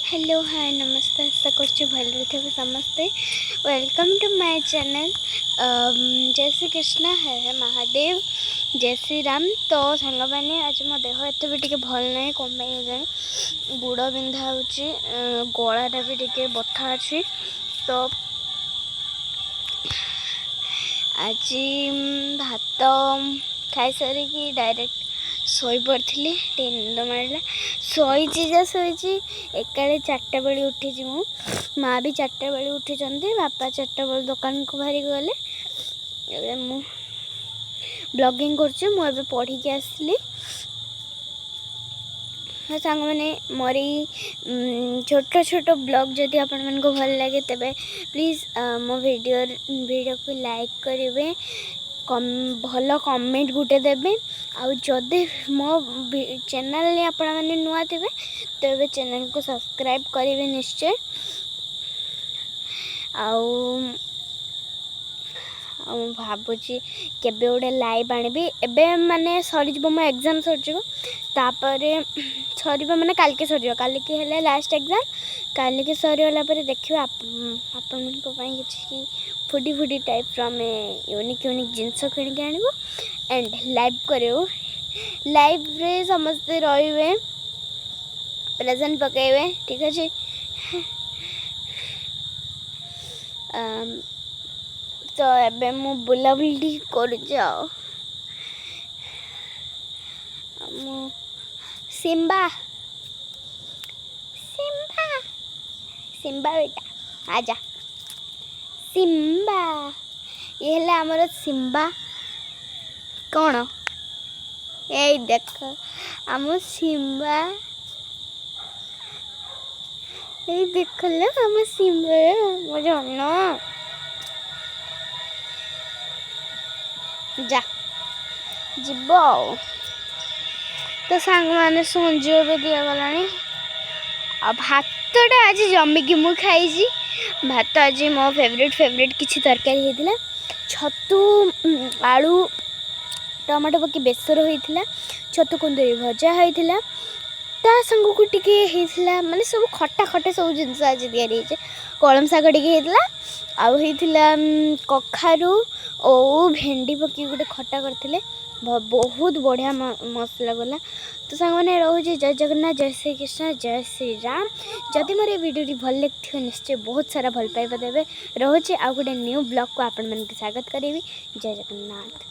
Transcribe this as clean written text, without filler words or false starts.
Hello hi नमस्ते आशा कर भल थे समस्ते। Welcome to my channel. जय श्री कृष्ण है महादेव जय श्री राम। तो सांग मैंने आज मो देह एत भी टे भल ना कम जाए गुड़ बिंधा हो गलाटा भी टे बथा अच्छी। तो आज भात खाई सारिकी डायरेक्ट शोई पड़ी टे निंद मारा शोची एकाड़े 4टा बेले उठी मु माँ भी 4टा बेले उठी बापा 4टा बेले दुकान को बाहरी गले मु ब्लॉगिंग कर पढ़ी के आसली। सांग मैंने मोरी छोट छोट ब्लॉग जदि आपण मन को भल लगे तेबे प्लीज़ मो वीडियो को लाइक करेंगे भल कमेंट गुटे देवे आउ जदि मो चैनल ने आपण मैंने नुआ थे तेबे चैनल को सब्सक्राइब करेंगे निश्चय। भावुची केबे गोटे लाइव आनी एबे माने सरी मो एग्जाम सर सर माने काल के सर काल के हेले लास्ट एग्जाम काल के सरीगला देखिए आपण कि फुडी टाइप आमे यूनिक जिनस किणिक आनबो एंड लाइव करू लाइव रे समस्ते रहिबे प्रेजेंट पकेबे ठीक अच्छे। तो एबे मु बुलाबुली कर जाओ सिम्बा सिम्बा सिम्बा बेटा आजा सिम्बा ये है आमर सिम्बा कौन ये देख आम सिम्बा ये देख लो आम सिम्बा मो जन जा जीव तो सांग मैंने संजो भी दिगला आ भातटा आज जमिकी मु खाई भात आज मो फेवरेट किसी तरकारी होता छतु आलू टमाटो पकी बेसर होता छतु कुंदरी भजा होता ता संग को टिके होता माने सब खटा खटा सब जिनस आज तैयारी कलम शाग टिके होता आउ होता कखारू और भेंडी पकी गोटे खटा करते बहुत बढ़िया मसला गला। तो सांग मैंने रोचे जय जगन्नाथ जय श्री कृष्ण जय श्री राम। जदि मोर वीडियो भल लगे निश्चय बहुत सारा भल पाइबा देवे रोचे आ गोटे न्यू ब्लॉग को आपण मन स्वागत करी। जय जगन्नाथ।